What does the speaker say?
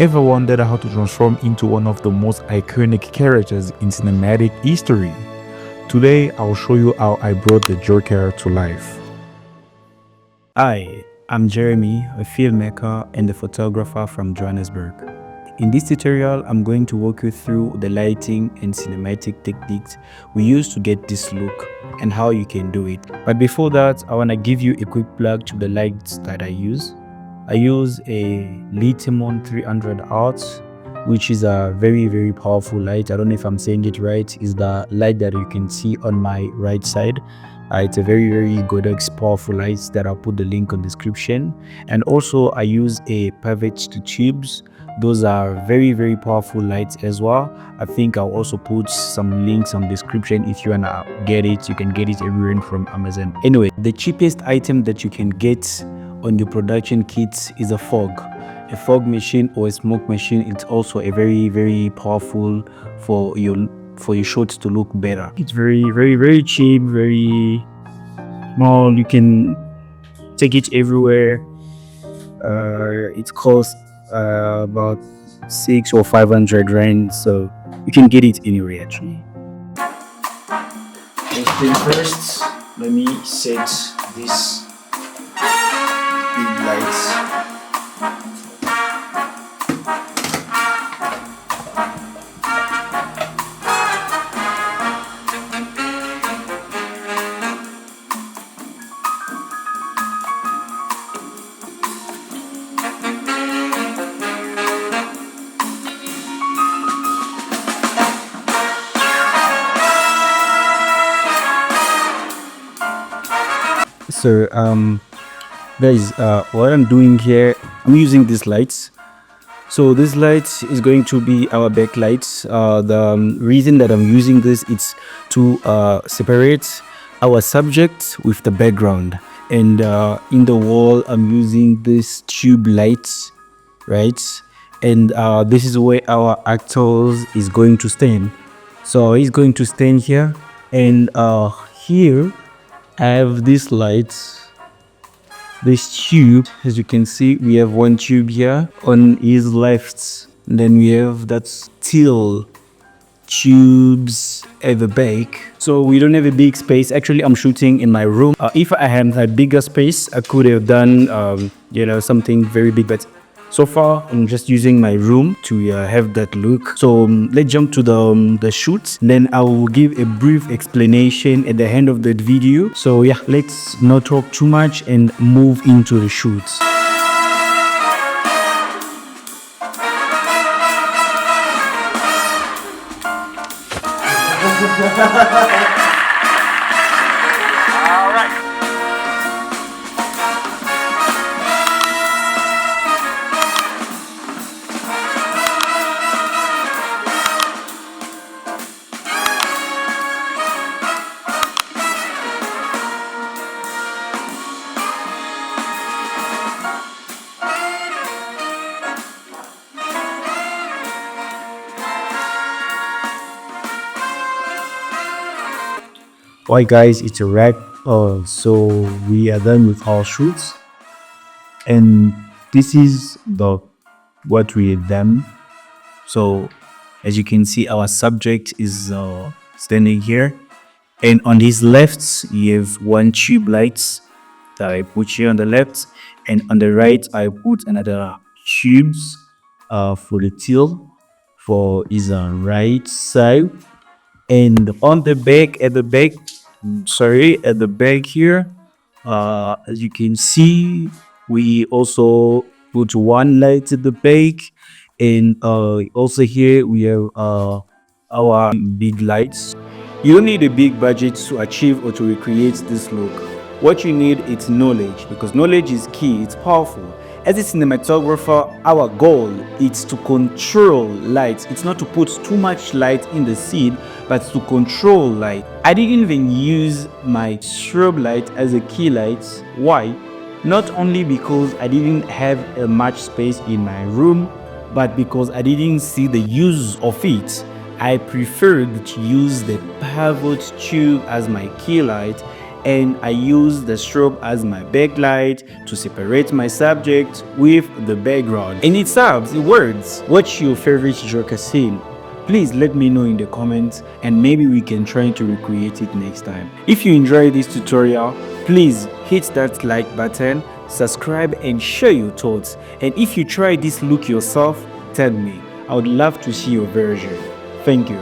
Ever wondered how to transform into one of the most iconic characters in cinematic history? Today, I'll show you how I brought the Joker to life. Hi, I'm Jeremy, a filmmaker and a photographer from Johannesburg. In this tutorial, I'm going to walk you through the lighting and cinematic techniques we use to get this look and how you can do it. But before that, I want to give you a quick plug to the lights that I use. I use a Litemons 300 which is a very powerful light. I don't know if I'm saying it right. It's the light that you can see on my right side. It's a very Godox powerful lights that I'll put the link on description. And also I use a PavoTubes. Those are very powerful lights as well. I think I'll also put some links on description. If you wanna get it, you can get it everywhere from Amazon. Anyway, the cheapest item that you can get on your production kits is a fog machine or a smoke machine. It's also a very powerful for your shots to look better. It's very cheap, very small. You can take it everywhere. It costs about 600 or 500 rand, so you can get it anywhere actually. First, let me set this big lights. So guys, what I'm doing here, I'm using these lights. So this light is going to be our backlight. The reason that I'm using this is to separate our subject with the background. And in the wall, I'm using this tube lights, right? And this is where our actors is going to stand. So he's going to stand here, and here I have this light, this tube. As you can see, we have one tube here on his left, and then we have that steel tubes at the back. So we don't have a big space. Actually, I'm shooting in my room. If I had a bigger space, I could have done something very big, but so far I'm just using my room to have that look. So let's jump to the shoot, then I will give a brief explanation at the end of the video. So yeah, let's not talk too much and move into the shoot. Alright guys, it's a wrap. So we are done with our shoots, and this is what we have done. So as you can see, our subject is standing here, and on his left you have one tube lights that I put here on the left, and on the right I put another tubes for the tail for his right side. And on the back, at the back here, as you can see, we also put one light at the back, and also here we have our big lights. You don't need a big budget to achieve or to recreate this look. What you need is knowledge, because knowledge is key, it's powerful. As a cinematographer, our goal is to control light. It's not to put too much light in the scene, but to control light. I didn't even use my strobe light as a key light. Why? Not only because I didn't have much space in my room, but because I didn't see the use of it. I preferred to use the PavoTube as my key light, and I use the strobe as my backlight to separate my subject with the background. And it serves, it works. What's your favorite Joker scene? Please let me know in the comments and maybe we can try to recreate it next time. If you enjoyed this tutorial, please hit that like button, subscribe and share your thoughts. And if you try this look yourself, tell me. I would love to see your version. Thank you.